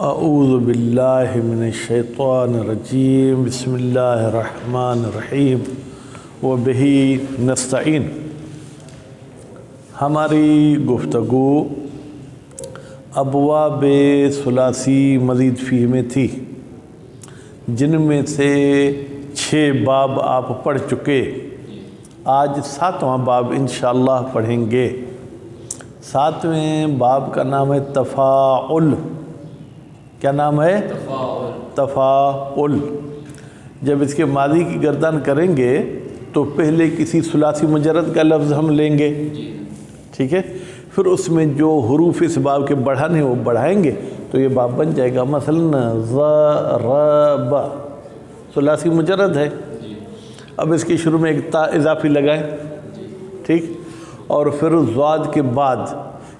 اعوذ باللہ من الشیطان الرجیم بسم اللہ الرحمن الرحیم وبہ نستعین۔ ہماری گفتگو ابواب ثلاثی مزید فیہ میں تھی، جن میں سے 6 باب آپ پڑھ چکے۔ آج 7واں باب انشاءاللہ پڑھیں گے۔ 7ویں باب کا نام ہے تفاعل۔ کیا نام ہے؟ تفاعل۔ جب اس کے ماضی کی گردان کریں گے تو پہلے کسی ثلاثی مجرد کا لفظ ہم لیں گے، ٹھیک ہے، پھر اس میں جو حروف اس باب کے بڑھانے وہ بڑھائیں گے تو یہ باب بن جائے گا۔ مثلا ضرب ثلاثی مجرد ہے، اب اس کے شروع میں ایک تا اضافی لگائیں، ٹھیک، اور پھر ضاد کے بعد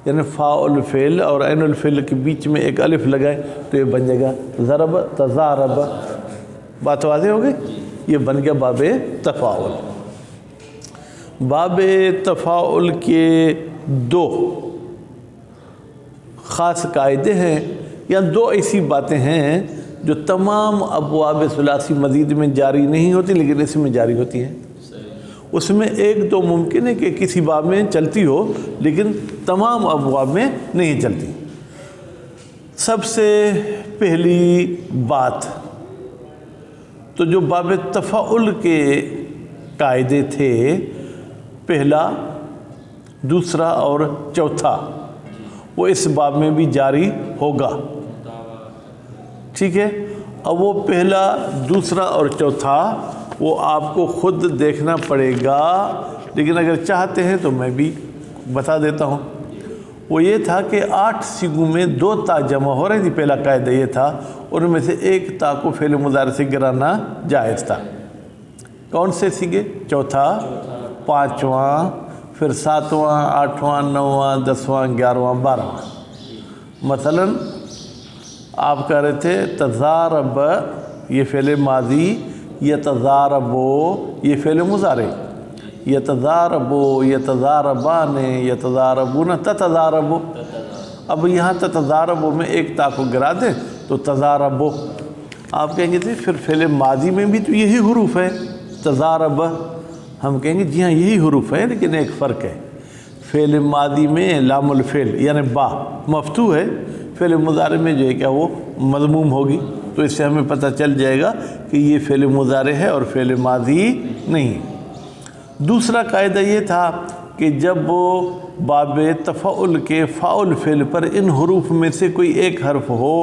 یعنی فاء الفعل اور عین الفعل کے بیچ میں ایک الف لگائیں تو یہ بن جائے گا ضرب تضارب۔ بات واضح ہو گئی؟ یہ بن گیا باب تفاعل۔ باب تفاعل کے 2 خاص قاعدے ہیں یا 2 ایسی باتیں ہیں جو تمام ابواب ثلاثی مزید میں جاری نہیں ہوتی لیکن اس میں جاری ہوتی ہیں۔ اس میں ایک تو ممکن ہے کہ کسی باب میں چلتی ہو لیکن تمام ابواب میں نہیں چلتی۔ سب سے پہلی بات تو جو باب تفاعل کے قاعدے تھے، پہلا، دوسرا اور چوتھا، وہ اس باب میں بھی جاری ہوگا، ٹھیک ہے۔ اب وہ پہلا، دوسرا اور چوتھا وہ آپ کو خود دیکھنا پڑے گا، لیکن اگر چاہتے ہیں تو میں بھی بتا دیتا ہوں۔ وہ یہ تھا کہ 8 سیغوں میں 2 تا جمع ہو رہی تھی۔ پہلا قاعدہ یہ تھا، ان میں سے ایک تا کو فعل مضارع سے گرانا جائز تھا۔ کون سے سیغے؟ چوتھا، 5واں، پھر 7واں، 8واں، 9واں، 10واں، 11واں، 12واں۔ مثلا آپ کہہ رہے تھے تضارب، یہ فعل ماضی، یتضاربو یہ فعل مضارع، یتضاربو، یتضاربان، یتضاربون، تتضاربو۔ اب یہاں تتضاربو میں ایک تا کو گرا دیں تو تضاربو۔ آپ کہیں گے تھے پھر فعل ماضی میں بھی تو یہی حروف ہے، تضارب۔ ہم کہیں گے جی ہاں یہی حروف ہے لیکن ایک فرق ہے، فعل ماضی میں لام الفعل یعنی با مفتوح ہے، فعل مضارع میں جو ہے کیا وہ مضموم ہوگی، تو اس سے ہمیں پتہ چل جائے گا کہ یہ فعل مضارع ہے اور فعل ماضی نہیں۔ دوسرا قاعدہ یہ تھا کہ جب وہ باب تفاعل کے فاء الفعل پر ان حروف میں سے کوئی ایک حرف ہو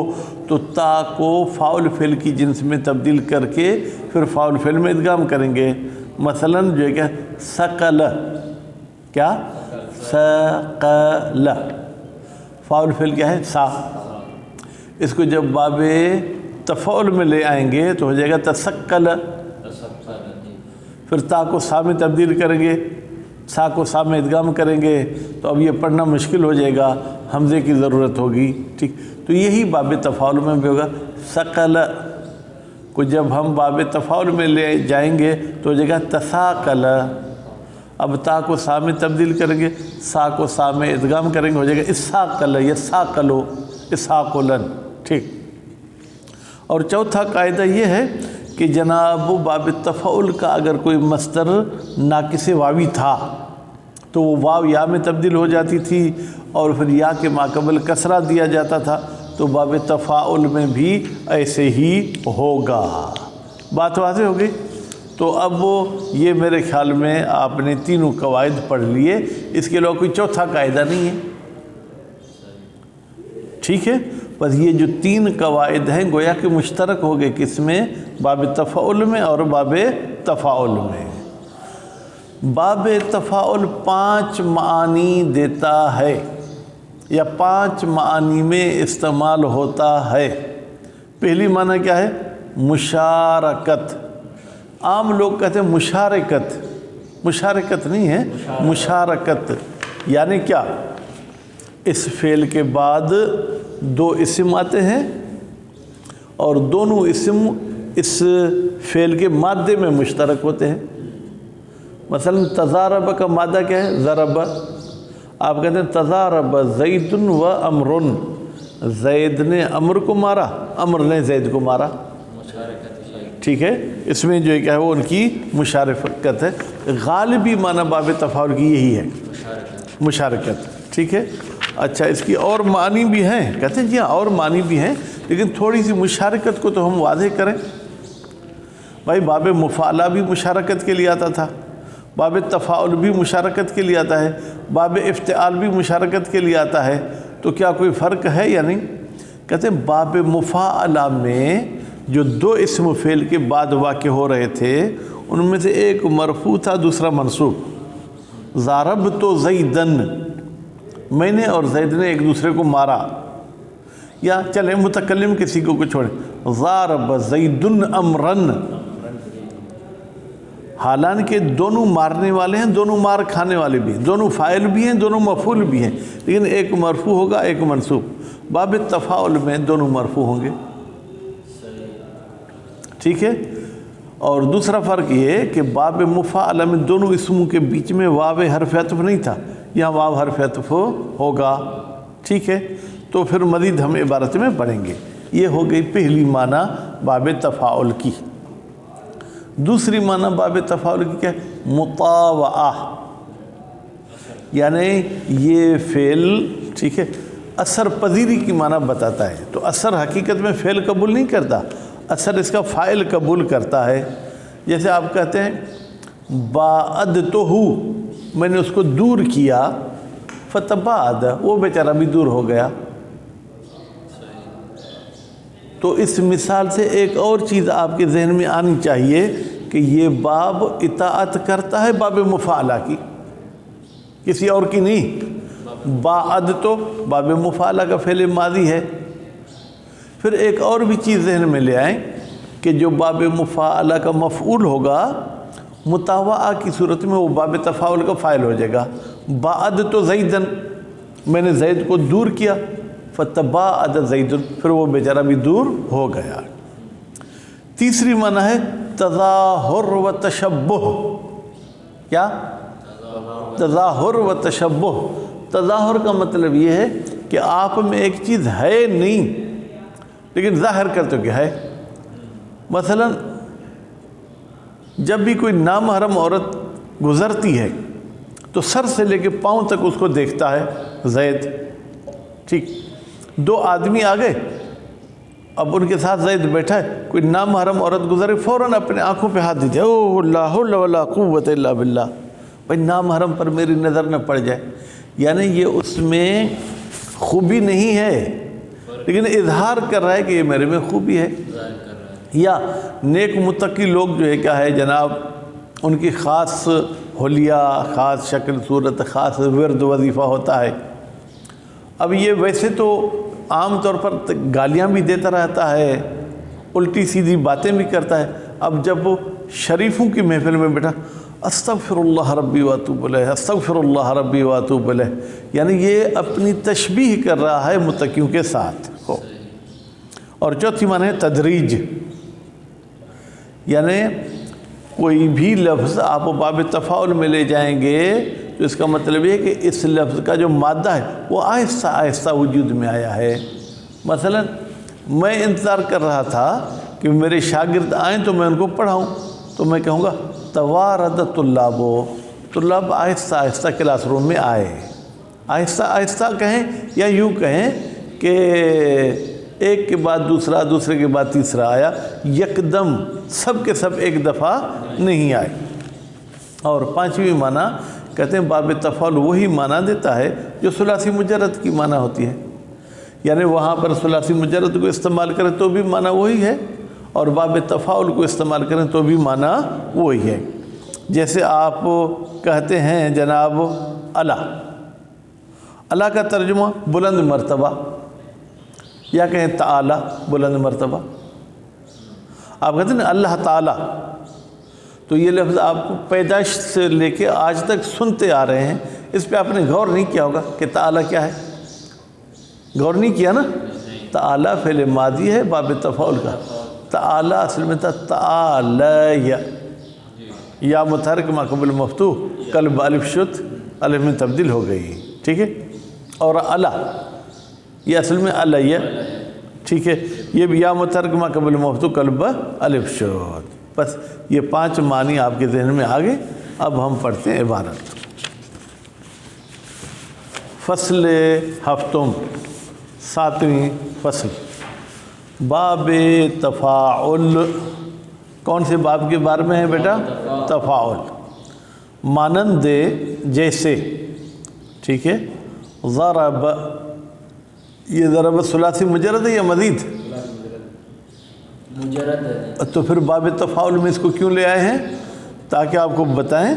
تو تا کو فاء الفعل کی جنس میں تبدیل کر کے پھر فاء الفعل میں ادغام کریں گے۔ مثلا جو ہے کیا ثقل، کیا ثقل، فاء الفعل کیا ہے؟ سا۔ اس کو جب باب تفاعل میں لے آئیں گے تو ہو جائے گا تثقل، پھر تا کو سا میں تبدیل کریں گے، سا کو سا میں ادغام کریں گے تو اب یہ پڑھنا مشکل ہو جائے گا، حمزے کی ضرورت ہوگی، ٹھیک۔ تو یہی باب تفاعل میں بھی ہوگا، ثقل کو جب ہم باب تفاعل میں لے جائیں گے تو ہو جائے گا تثاقل۔ اب تا کو سا میں تبدیل کریں گے، سا کو سا میں ادغام کریں گے، ہو جائے گا اساقل یا ساقلو، اساقلن، ٹھیک۔ اور چوتھا قاعدہ یہ ہے کہ جناب باب تفاعل کا اگر کوئی مصدر ناقص واوی تھا تو وہ واو یا میں تبدیل ہو جاتی تھی اور پھر یا کے ماقبل کسرہ دیا جاتا تھا، تو باب تفاعل میں بھی ایسے ہی ہوگا۔ بات واضح ہو گئی؟ تو اب یہ میرے خیال میں آپ نے تینوں قواعد پڑھ لیے، اس کے علاوہ کوئی چوتھا قاعدہ نہیں ہے، ٹھیک ہے۔ بس یہ جو 3 قواعد ہیں گویا کہ مشترک ہو گئے، کس میں؟ باب تفاعل میں اور باب تفاعل میں۔ باب تفاعل 5 معانی دیتا ہے یا 5 معانی میں استعمال ہوتا ہے۔ پہلی معنی کیا ہے؟ مشارکت۔ عام لوگ کہتے ہیں مشارکت، مشارکت نہیں ہے، مشارکت یعنی کیا؟ اس فعل کے بعد 2 اسم آتے ہیں اور دونوں اسم اس فعل کے مادے میں مشترک ہوتے ہیں۔ مثلا تضارب کا مادہ کیا ہے؟ ضرب۔ آپ کہتے ہیں تضارب زید و امر، زید نے عمر کو مارا، عمر نے زید کو مارا، ٹھیک ہے، اس میں جو کیا ہے وہ ان کی مشارکت ہے۔ غالبی معنی باب تفاعل کی یہی ہے، مشارکت، ٹھیک ہے۔ اچھا اس کی اور معنی بھی ہیں، کہتے ہیں جی ہاں اور معنی بھی ہیں، لیکن تھوڑی سی مشارکت کو تو ہم واضح کریں۔ بھائی باب مفاعلہ بھی مشارکت کے لیے آتا تھا، باب تفاعل بھی مشارکت کے لیے آتا ہے، باب افتعال بھی مشارکت کے لیے آتا ہے، تو کیا کوئی فرق ہے یا نہیں؟ کہتے ہیں باب مفاعلہ میں جو دو اسم فعل کے بعد واقع ہو رہے تھے ان میں سے ایک مرفوع تھا دوسرا منصوب۔ ضربت زیدن، میں نے اور زید نے ایک دوسرے کو مارا، یا چلیں متکلم کسی کو چھوڑیں، ضرب زید امرن، حالانکہ دونوں مارنے والے ہیں، دونوں مار کھانے والے بھی ہیں، دونوں فاعل بھی ہیں، دونوں مفعول بھی ہیں، لیکن ایک مرفوع ہوگا ایک منصوب۔ باب تفاعل میں دونوں مرفوع ہوں گے، ٹھیک ہے۔ اور دوسرا فرق یہ ہے کہ باب مفاعلہ میں دونوں اسموں کے بیچ میں واو حرف عطف نہیں تھا، یہاں واو حرف عطف ہوگا، ٹھیک ہے۔ تو پھر مزید ہم عبارت میں پڑھیں گے۔ یہ ہو گئی پہلی معنی باب تفاعل کی۔ دوسری معنی باب تفاعل کی کیا ہے؟ مطاوعہ، یعنی یہ فعل، ٹھیک ہے، اثر پذیری کی معنی بتاتا ہے۔ تو اثر حقیقت میں فعل قبول نہیں کرتا، اثر اس کا فاعل قبول کرتا ہے۔ جیسے آپ کہتے ہیں باعدتہ، میں نے اس کو دور کیا، فتباعد، وہ بیچارہ بھی دور ہو گیا۔ تو اس مثال سے ایک اور چیز آپ کے ذہن میں آنی چاہیے کہ یہ باب اطاعت کرتا ہے باب مفاعلہ کی، کسی اور کی نہیں۔ باعد تو باب مفاعلہ کا فعل ماضی ہے۔ پھر ایک اور بھی چیز ذہن میں لے آئیں کہ جو باب مفاعلہ کا مفعول ہوگا مطاوعہ کی صورت میں وہ باب تفاعل کا فاعل ہو جائے گا۔ باعد تو زیدن، میں نے زید کو دور کیا، فتباعد زید، پھر وہ بیچارہ بھی دور ہو گیا۔ تیسری معنی ہے تظاہر و تشبہ۔ کیا؟ تظاہر و تشبہ۔ تظاہر کا مطلب یہ ہے کہ آپ میں ایک چیز ہے نہیں لیکن ظاہر کرتے کہ ہے۔ مثلا جب بھی کوئی نامحرم عورت گزرتی ہے تو سر سے لے کے پاؤں تک اس کو دیکھتا ہے زید، ٹھیک۔ دو آدمی آ گئے، اب ان کے ساتھ زید بیٹھا ہے، کوئی نامحرم عورت گزرے، فوراً اپنے آنکھوں پہ ہاتھ دیتے، اوہ لا حول ولا قوت الا باللہ، بھائی نامحرم پر میری نظر نہ پڑ جائے۔ یعنی یہ اس میں خوبی نہیں ہے لیکن اظہار کر رہا ہے کہ یہ میرے میں خوبی ہے۔ یا نیک متقی لوگ جو ہے کیا ہے جناب، ان کی خاص حلیہ، خاص شکل صورت، خاص ورد وظیفہ ہوتا ہے۔ اب یہ ویسے تو عام طور پر گالیاں بھی دیتا رہتا ہے، الٹی سیدھی باتیں بھی کرتا ہے، اب جب وہ شریفوں کی محفل میں بیٹھا، استغفر اللہ ربی واتوب الیہ، استغفر اللہ ربی واتوب الیہ، یعنی یہ اپنی تشبیہ کر رہا ہے متقیوں کے ساتھ ہو۔ اور چوتھی معنی ہے تدریج، یعنی کوئی بھی لفظ آپ باب تفاعل میں لے جائیں گے تو اس کا مطلب یہ ہے کہ اس لفظ کا جو مادہ ہے وہ آہستہ آہستہ وجود میں آیا ہے۔ مثلا میں انتظار کر رہا تھا کہ میرے شاگرد آئیں تو میں ان کو پڑھاؤں، تو میں کہوں گا توارد طلاب، طلاب آہستہ آہستہ کلاس روم میں آئے۔ آہستہ آہستہ کہیں یا یوں کہیں کہ ایک کے بعد دوسرا، دوسرے کے بعد تیسرا آیا، یکدم سب کے سب ایک دفعہ نہیں آئے۔ اور پانچویں معنی کہتے ہیں باب تفاعل وہی معنی دیتا ہے جو ثلاثی مجرد کی معنی ہوتی ہے، یعنی وہاں پر ثلاثی مجرد کو استعمال کریں تو بھی معنی وہی ہے اور باب تفاعل کو استعمال کریں تو بھی معنی وہی ہے۔ جیسے آپ کہتے ہیں جناب اللہ، اللہ کا ترجمہ بلند مرتبہ، یا کہیں تعالی بلند مرتبہ۔ آپ کہتے ہیں نا اللہ تعالی، تو یہ لفظ آپ کو پیدائش سے لے کے آج تک سنتے آ رہے ہیں، اس پہ آپ نے غور نہیں کیا ہوگا کہ تعالی کیا ہے، غور نہیں کیا نا۔ تعالی فعل ماضی ہے باب تفاعل کا، تعالی اصل میں تھا تعالی، یا متحرک ما قبل مفتوح، قلب الف شد الف میں تبدیل ہو گئی، ٹھیک ہے۔ اور اللہ یہ اصل میں علیہ، ٹھیک ہے، یہ بھی یا متحرک ما قبل مفتوح قلب الف شد. بس یہ 5 معنی آپ کے ذہن میں آ گئے. اب ہم پڑھتے ہیں عبارت. فصل ہفتم، 7ویں فصل، باب تفاعل. کون سے باب کے بارے میں ہے بیٹا؟ تفاعل. مانند جیسے، ٹھیک ہے. ضرب، یہ ضرب ثلاثی مجرد ہے یا مزید؟ مجرد ہے. تو پھر باب تفاعل میں اس کو کیوں لے آئے ہیں؟ تاکہ آپ کو بتائیں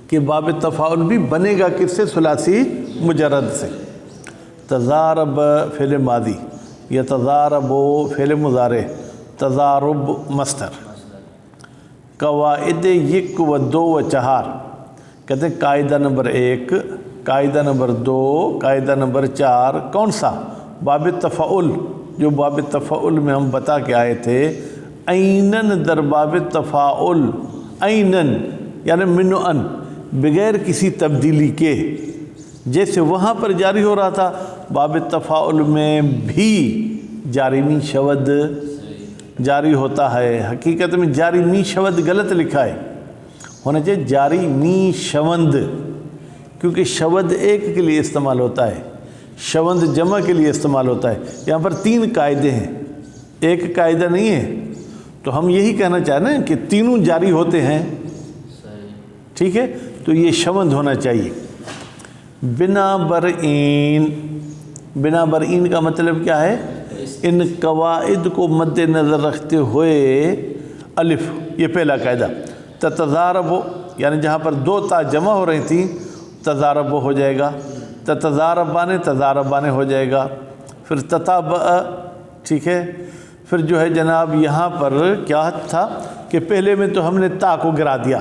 کہ باب تفاعل بھی بنے گا کس سے؟ ثلاثی مجرد سے. تضارب فعل ماضی، یتضارب فعل مضارع، تضارب مصدر. قواعد 1 و 2 و 4 کہتے ہیں قاعدہ نمبر 1، قاعدہ نمبر 2، قاعدہ نمبر 4. کون سا؟ باب تفاعل. جو باب تفاعل میں ہم بتا کے آئے تھے، عیناً در باب تفاعل، عیناً یعنی من و ان، بغیر کسی تبدیلی کے، جیسے وہاں پر جاری ہو رہا تھا باب تفاعل میں بھی جاری می شود جاری ہوتا ہے. حقیقت میں جاری می شود غلط لکھا ہے، ہونا چاہیے جاری می شوند، کیونکہ شود ایک کے لیے استعمال ہوتا ہے، شوند جمع کے لیے استعمال ہوتا ہے. یہاں پر 3 قاعدے ہیں، ایک قاعدہ نہیں ہے. تو ہم یہی کہنا چاہ رہے ہیں کہ تینوں جاری ہوتے ہیں، ٹھیک ہے. تو یہ شوند ہونا چاہیے. بنا برعین، بنا برعین کا مطلب کیا ہے؟ ان قواعد کو مد نظر رکھتے ہوئے الف، یہ پہلا قاعدہ. تتضارب یعنی جہاں پر 2 تا جمع ہو رہی تھیں تضارب ہو جائے گا، تتضاربان تضاربان ہو جائے گا. پھر تتابع، ٹھیک ہے. پھر جو ہے جناب یہاں پر کیا تھا کہ پہلے میں تو ہم نے تا کو گرا دیا،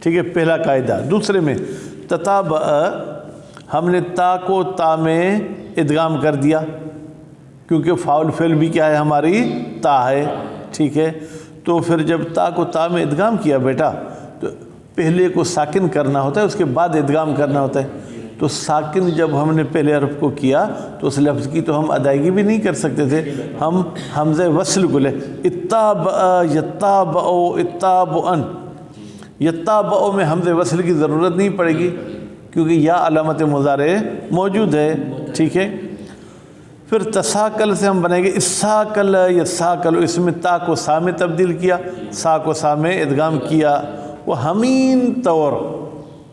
ٹھیک ہے، پہلا قاعدہ. دوسرے میں تتابع، ہم نے تا کو تا میں ادغام کر دیا، کیونکہ فاعل فعل بھی کیا ہے ہماری؟ تا ہے، ٹھیک ہے. تو پھر جب تا کو تا میں ادغام کیا بیٹا، تو پہلے کو ساکن کرنا ہوتا ہے، اس کے بعد ادغام کرنا ہوتا ہے. تو ساکن جب ہم نے پہلے حرف کو کیا تو اس لفظ کی تو ہم ادائیگی بھی نہیں کر سکتے تھے، ہم حمزہ وصل کو لے. اتابع، یتابع، اتابعن. یتابع میں حمزہ وصل کی ضرورت نہیں پڑے گی کیونکہ یا علامت مضارع موجود ہے، ٹھیک ہے. پھر تساکل سے ہم بنائیں گے اساکل، یساکل. اس میں تا کو سا میں تبدیل کیا، سا کو سا میں ادغام کیا، وہ ہمین طور.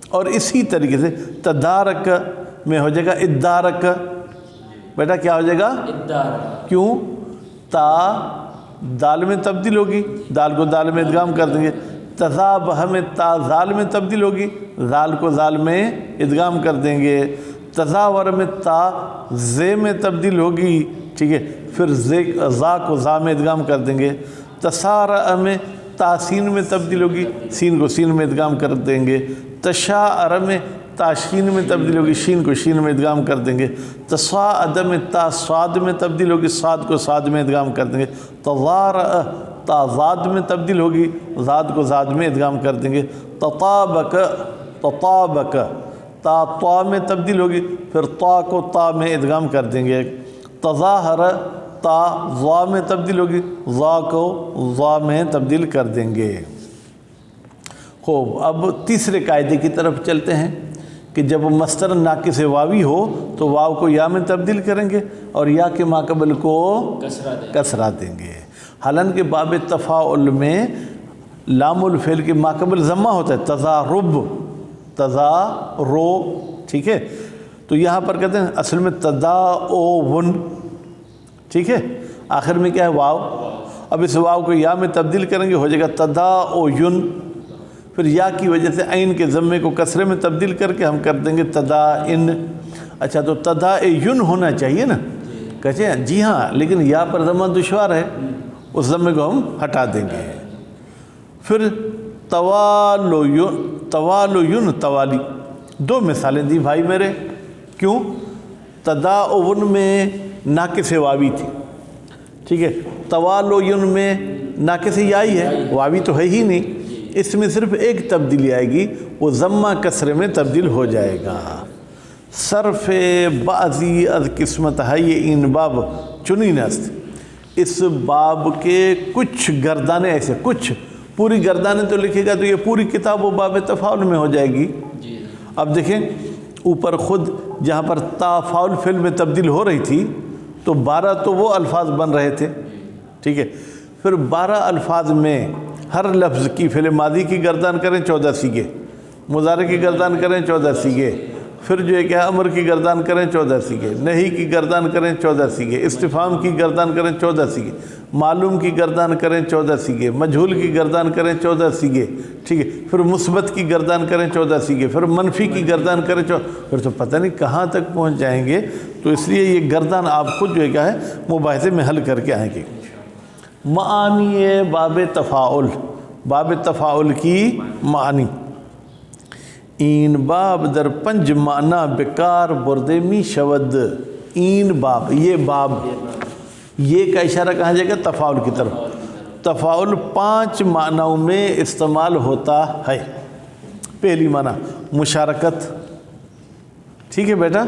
اور اسی طریقے سے تدارک میں ہو جائے گا ادارک. بیٹا کیا ہو جائے گا؟ ادارک. کیوں؟ تا دال میں تبدیل ہوگی، دال کو دال میں ادغام کر دیں گے. تذاب ہمیں تا زال میں تبدیل ہوگی، زال کو زال میں ادغام کر دیں گے. تزاور میں تا زے میں تبدیل ہوگی، ٹھیک ہے، پھر زا کو زا میں ادغام کر دیں گے. تسارع میں تا سین میں تبدیل ہوگی، سین کو سین میں ادغام کر دیں گے. تشاعر میں تا شین میں تبدیل ہوگی، شین کو شین میں ادغام کر دیں گے. تصاعد میں تا صاد میں تبدیل ہوگی، صاد کو صاد میں ادغام کر دیں گے. تضارع تا زاد میں تبدیل ہوگی، زاد کو زاد میں ادغام کر دیں گے. تطابق، تطابق تا طا میں تبدیل ہوگی، پھر طا کو طا میں ادغام کر دیں گے. تظاہر تا ضا میں تبدیل ہوگی، ضا کو ضا میں تبدیل کر دیں گے. خوب، اب تیسرے قاعدے کی طرف چلتے ہیں کہ جب مصدر ناقص واوی ہو تو واو کو یا میں تبدیل کریں گے اور یا کے ماقبل کو کسرہ دیں گے. حالانکہ باب تفاعل میں لام الفعل کے ماقبل ضمہ ہوتا ہے، تضارب، تضارو، ٹھیک ہے. تو یہاں پر کہتے ہیں اصل میں تداؤن، ٹھیک ہے، آخر میں کیا ہے؟ واو. اب اس واو کو یا میں تبدیل کریں گے، ہو جائے گا تداؤن. پھر یا کی وجہ سے عین کے ضمے کو کسرے میں تبدیل کر کے ہم کر دیں گے تدائن. اچھا، تو تدائن ہونا چاہیے نا؟ کہتے ہیں جی ہاں، لیکن یا پر ضمہ دشوار ہے، اس ضمے کو ہم ہٹا دیں گے. پھر توالین، توالین، توالی. 2 مثالیں دی بھائی میرے. کیوں؟ تداؤن میں ناقص واوی تھی، ٹھیک ہے. توالین میں ناقص یائی ہے، واوی تو ہے ہی نہیں. اس میں صرف ایک تبدیلی آئے گی، وہ ضمہ کسرے میں تبدیل ہو جائے گا. صرف بعضی از قسمت ہے یہ این باب چنی نست، اس باب کے کچھ گردانے ایسے، کچھ پوری گردانے تو لکھے گا تو یہ پوری کتاب و باب تفاعل میں ہو جائے گی۔ اب دیکھیں اوپر خود جہاں پر تفاعل فعل میں تبدیل ہو رہی تھی تو 12 تو وہ الفاظ بن رہے تھے، ٹھیک ہے، پھر 12 الفاظ میں ہر لفظ کی فعل ماضی کی گردان کریں 14 سیغے، مضارع کی گردان کریں 14 سیغے، پھر جو ہے کہ امر کی گردان کریں 14 سیغے، نہی کی گردان کریں 14 سیغے، استفہام کی گردان کریں 14 سیغے، معلوم کی گردان کریں 14 سیغے، مجہول کی گردان کریں 14 سیغے، ٹھیک ہے، پھر مثبت کی گردان کریں 14 سیغے، پھر منفی کی گردان کریں پھر تو پتہ نہیں کہاں تک پہنچ جائیں گے۔ تو اس لیے یہ گردان آپ خود جو ہے کیا ہے مباحثے میں حل کر کے آئیں گے۔ معانی باب تفاعل، باب تفاعل کی معانی این باب در 5 معنی بکار برده می شود۔ این باب، یہ باب، یہ کا اشارہ کہاں جائے گا تفاعل کی طرف۔ تفاعل 5 معنوں میں استعمال ہوتا ہے۔ پہلی معنی مشارکت، ٹھیک ہے بیٹا،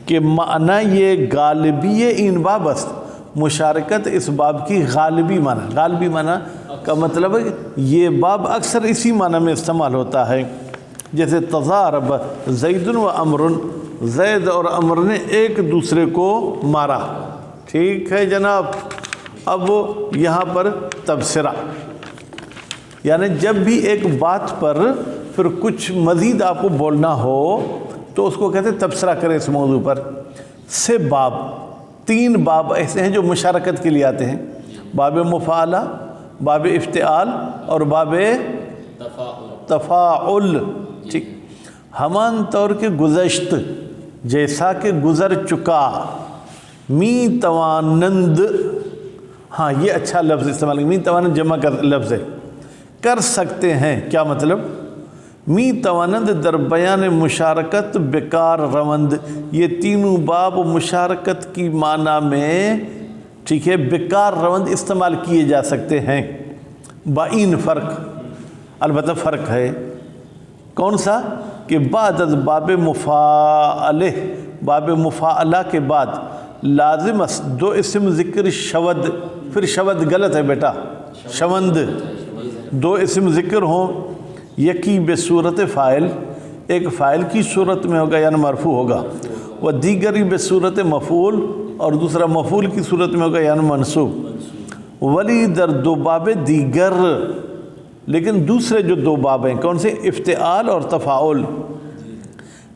کہ معنی یہ غالبی این باب است، مشارکت اس باب کی غالبی معنی، غالبی معنی کا مطلب ہے یہ باب اکثر اسی معنی میں استعمال ہوتا ہے، جیسے تضارب زید و عمر، زید اور عمر نے ایک دوسرے کو مارا، ٹھیک ہے جناب۔ اب یہاں پر تبصرہ، یعنی جب بھی ایک بات پر پھر کچھ مزید آپ کو بولنا ہو تو اس کو کہتے ہیں تبصرہ کریں اس موضوع پر۔ سے باب، 3 باب ایسے ہیں جو مشارکت کے لیے آتے ہیں، باب مفاعلہ، باب افتعال اور باب تفاعل، ٹھیک۔ ہمان طور کے گزشت، جیسا کہ گزر چکا، می توانند، ہاں یہ اچھا لفظ استعمال ہے، می توانند جمع کا لفظ ہے، کر سکتے ہیں، کیا مطلب؟ می توانند در بیان مشارکت بکار روند، یہ تینوں باب مشارکت کی معنی میں، ٹھیک ہے، بکار روند استعمال کیے جا سکتے ہیں، بائین فرق، البتہ فرق ہے، کون سا؟ کہ بعد از باب مفاعلہ، باب مفاعلہ کے بعد لازم است 2 اسم ذکر شود، پھر شود غلط ہے بیٹا، شوند، 2 اسم ذکر ہوں، یکی بصورت فاعل، ایک فاعل کی صورت میں ہوگا یعنی مرفوع ہوگا، و دیگری بصورت مفعول، اور دوسرا مفعول کی صورت میں ہوگا یعنی منصوب، ولی در 2 باب دیگر، لیکن دوسرے جو 2 باب ہیں کون سے؟ افتعال اور تفاعل۔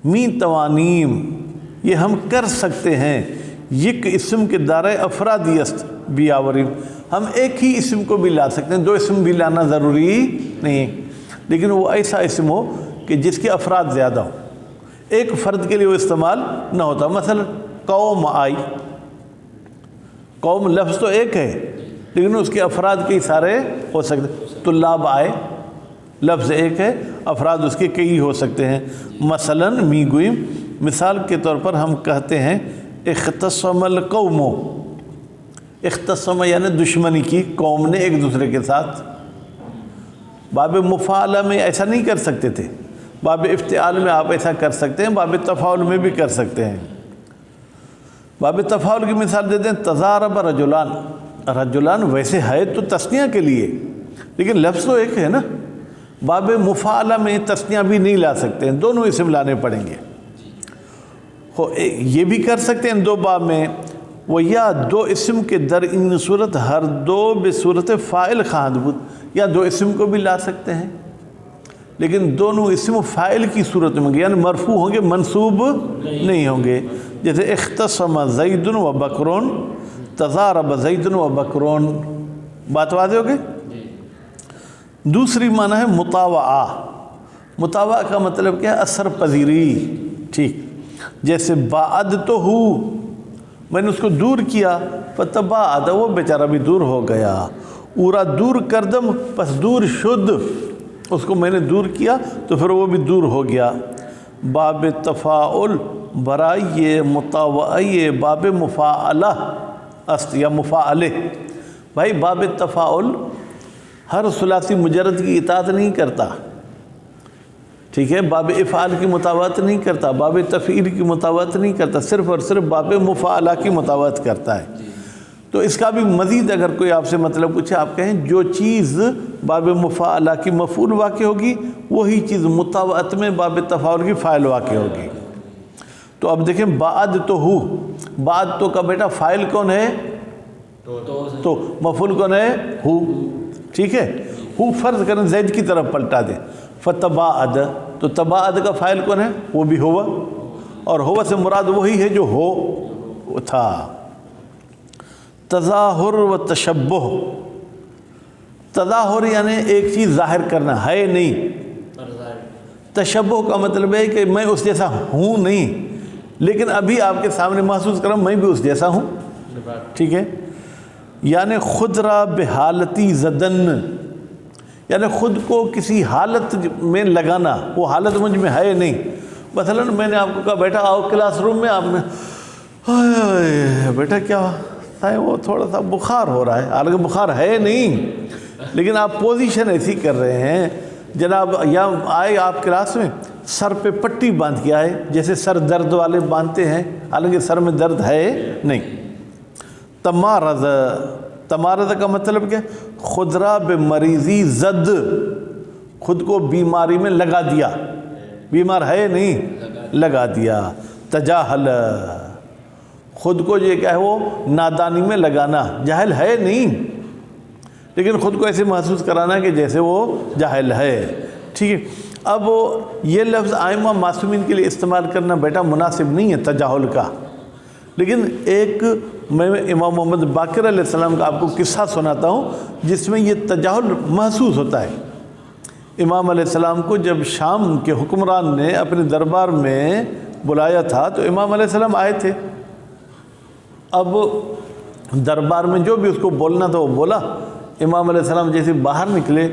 می توانیم، یہ ہم کر سکتے ہیں، یک اسم کے دارے افرادی است بیاوریم، ہم ایک ہی اسم کو بھی لا سکتے ہیں، 2 اسم بھی لانا ضروری نہیں، لیکن وہ ایسا اسم ہو کہ جس کے افراد زیادہ ہو، ایک فرد کے لیے وہ استعمال نہ ہوتا۔ مثلا قوم آئی، قوم لفظ تو ایک ہے لیکن اس کے افراد کئی سارے ہو سکتے، طلاب آئے لفظ ایک ہے، افراد اس کے کئی ہو سکتے ہیں۔ مثلا می گوئم، مثال کے طور پر ہم کہتے ہیں اختصم القوم، اختصم یعنی دشمنی کی قوم نے ایک دوسرے کے ساتھ۔ باب مفاعلہ میں ایسا نہیں کر سکتے تھے، باب افتعال میں آپ ایسا کر سکتے ہیں، باب تفاعل میں بھی کر سکتے ہیں۔ باب تفاعل کی مثال دیتے ہیں تضارب رجلان، رجلان ویسے ہے تو تثنیہ کے لیے لیکن لفظ تو ایک ہے نا۔ باب مفاعلہ میں تثنیہ بھی نہیں لا سکتے ہیں، دونوں اسم لانے پڑیں گے۔ یہ بھی کر سکتے ہیں 2 باب میں، وہ یا 2 اسم کے در ان صورت ہر 2 بصورت فاعل خواہد بود، یا 2 اسم کو بھی لا سکتے ہیں لیکن دونوں اسم فاعل کی صورت میں ہوں گے، یعنی مرفوع ہوں گے، منصوب نہیں ہوں گے۔ جیسے اختصم زید و بکرون، تضارب زید و بکرون، بات واضح ہو گئی؟ دوسری معنی ہے مطاوعہ، مطاوعہ کا مطلب کیا ہے؟ اثر پذیری، ٹھیک، جیسے باعد تو ہو، میں نے اس کو دور کیا، فتباعد، وہ بیچارہ بھی دور ہو گیا، اورا دور کردم پس دور شد، اس کو میں نے دور کیا تو پھر وہ بھی دور ہو گیا۔ باب تفاعل برائے مطاوعہ باب مفاعلہ است یا مفاعلہ۔ بھائی باب تفاعل ہر ثلاثی مجرد کی اطاعت نہیں کرتا، ٹھیک ہے، باب افعال کی مطابقت نہیں کرتا، باب تفعیل کی مطابقت نہیں کرتا، صرف اور صرف باب مفعلہ کی مطابقت کرتا ہے۔ تو اس کا بھی مزید اگر کوئی آپ سے مطلب پوچھے، آپ کہیں جو چیز باب مفعلہ کی مفعول واقع ہوگی وہی چیز مطابقت میں باب تفاعل کی فاعل واقع ہوگی۔ تو اب دیکھیں بعد تو ہو، بعد تو کا بیٹا فاعل کون ہے؟ تو مفعول کون ہے؟ ہو، ٹھیک ہے۔ ہو فرض کریں زید کی طرف پلٹا دیں، فتباعد، تو تباعد کا فاعل کون ہے؟ وہ بھی ہوا، اور ہوا سے مراد وہی ہے جو ہو تھا۔ تظاہر و تشبہ، تظاہر یعنی ایک چیز ظاہر کرنا ہے نہیں، تشبہ کا مطلب ہے کہ میں اس جیسا ہوں نہیں، لیکن ابھی آپ کے سامنے محسوس کروں میں بھی اس جیسا ہوں، ٹھیک ہے۔ یعنی خود را بحالتی زدن، یعنی خود کو کسی حالت میں لگانا، وہ حالت مجھ میں ہے نہیں۔ مثلا میں نے آپ کو کہا بیٹا آؤ کلاس روم میں، آپ نے بیٹا کیا ہے، وہ تھوڑا سا بخار ہو رہا ہے، حالانکہ بخار ہے نہیں، لیکن آپ پوزیشن ایسی کر رہے ہیں جناب، یا آئے آپ کلاس میں سر پہ پٹی باندھ کے آئے جیسے سر درد والے باندھتے ہیں، حالانکہ سر میں درد ہے نہیں۔ تمارض، تمارض کا مطلب کیا؟ خدرا بمریضی زد، خود کو بیماری میں لگا دیا، بیمار ہے نہیں لگا دیا۔ تجاہل، خود کو یہ کیا ہے وہ نادانی میں لگانا، جاہل ہے نہیں لیکن خود کو ایسے محسوس کرانا کہ جیسے وہ جاہل ہے، ٹھیک ہے۔ اب یہ لفظ آئمہ معصومین کے لیے استعمال کرنا بیٹا مناسب نہیں ہے تجاہل کا، لیکن ایک میں امام محمد باقر علیہ السلام کا آپ کو قصہ سناتا ہوں جس میں یہ تجاہل محسوس ہوتا ہے۔ امام علیہ السلام کو جب شام کے حکمران نے اپنے دربار میں بلایا تھا تو امام علیہ السلام آئے تھے۔ اب دربار میں جو بھی اس کو بولنا تھا وہ بولا۔ امام علیہ السلام جیسے باہر نکلے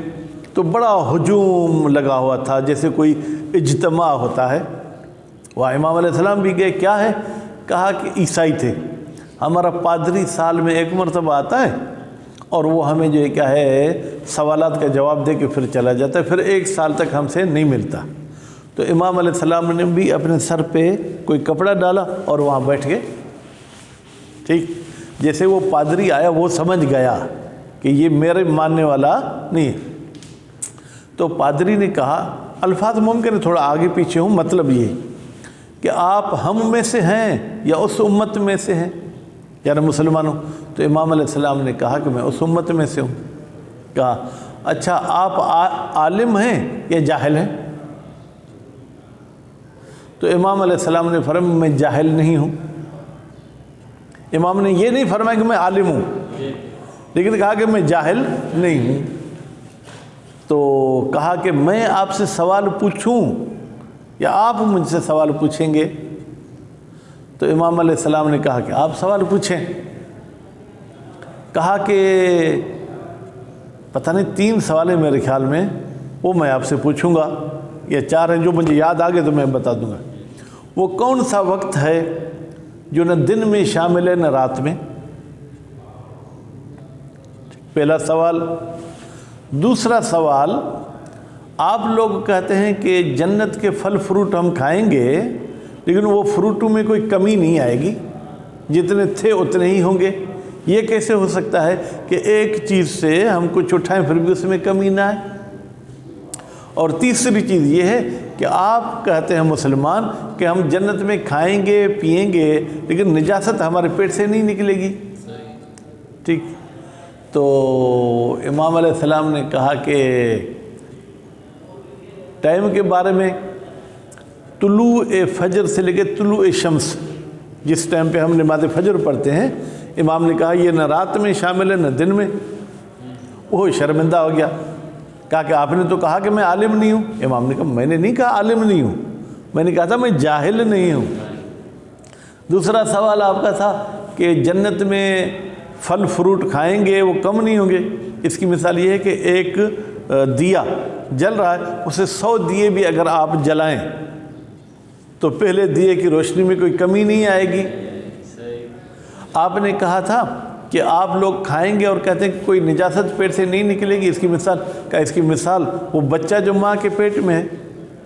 تو بڑا ہجوم لگا ہوا تھا، جیسے کوئی اجتماع ہوتا ہے۔ وہاں امام علیہ السلام بھی گئے، کیا ہے؟ کہا کہ عیسائی تھے، ہمارا پادری سال میں ایک مرتبہ آتا ہے اور وہ ہمیں جو ہے کیا ہے سوالات کا جواب دے کے پھر چلا جاتا ہے، پھر ایک سال تک ہم سے نہیں ملتا۔ تو امام علیہ السلام نے بھی اپنے سر پہ کوئی کپڑا ڈالا اور وہاں بیٹھ گئے، ٹھیک۔ جیسے وہ پادری آیا وہ سمجھ گیا کہ یہ میرے ماننے والا نہیں ہے، تو پادری نے کہا، الفاظ ممکن ہے تھوڑا آگے پیچھے ہوں، مطلب یہ کہ آپ ہم میں سے ہیں یا اس امت میں سے ہیں، یعنی مسلمانوں۔ تو امام علیہ السلام نے کہا کہ میں اس امت میں سے ہوں۔ کہا اچھا آپ عالم ہیں یا جاہل ہیں؟ تو امام علیہ السلام نے فرمایا میں جاہل نہیں ہوں۔ امام نے یہ نہیں فرمایا کہ میں عالم ہوں، لیکن کہا کہ میں جاہل نہیں ہوں۔ تو کہا کہ میں آپ سے سوال پوچھوں یا آپ مجھ سے سوال پوچھیں گے؟ تو امام علیہ السلام نے کہا کہ آپ سوال پوچھیں۔ کہا کہ پتہ نہیں 3 سوال ہیں میرے خیال میں، وہ میں آپ سے پوچھوں گا، یا 4 ہیں جو مجھے یاد آ گئے تو میں بتا دوں گا۔ وہ کون سا وقت ہے جو نہ دن میں شامل ہے نہ رات میں؟ پہلا سوال۔ دوسرا سوال، آپ لوگ کہتے ہیں کہ جنت کے پھل فروٹ ہم کھائیں گے لیکن وہ فروٹوں میں کوئی کمی نہیں آئے گی، جتنے تھے اتنے ہی ہوں گے، یہ کیسے ہو سکتا ہے کہ ایک چیز سے ہم کچھ اٹھائیں پھر بھی اس میں کمی نہ آئے؟ اور تیسری چیز یہ ہے کہ آپ کہتے ہیں مسلمان کہ ہم جنت میں کھائیں گے پئیں گے لیکن نجاست ہمارے پیٹ سے نہیں نکلے گی، ٹھیک۔ تو امام علیہ السلام نے کہا کہ ٹائم کے بارے میں طلوع فجر سے لے کے طلوع شمس، جس ٹائم پہ ہم نماز فجر پڑھتے ہیں، امام نے کہا یہ نہ رات میں شامل ہے نہ دن میں۔ وہ شرمندہ ہو گیا، کہا کہ آپ نے تو کہا کہ میں عالم نہیں ہوں۔ امام نے کہا میں نے نہیں کہا عالم نہیں ہوں، میں نے کہا تھا میں جاہل نہیں ہوں۔ دوسرا سوال آپ کا تھا کہ جنت میں پھل فروٹ کھائیں گے وہ کم نہیں ہوں گے۔ اس کی مثال یہ ہے کہ ایک دیا جل رہا ہے، اسے 100 دیے بھی اگر آپ جلائیں تو پہلے دیے کی روشنی میں کوئی کمی نہیں آئے گی۔ آپ نے کہا تھا کہ آپ لوگ کھائیں گے اور کہتے ہیں کہ کوئی نجاست پیٹ سے نہیں نکلے گی، اس کی مثال وہ بچہ جو ماں کے پیٹ میں ہے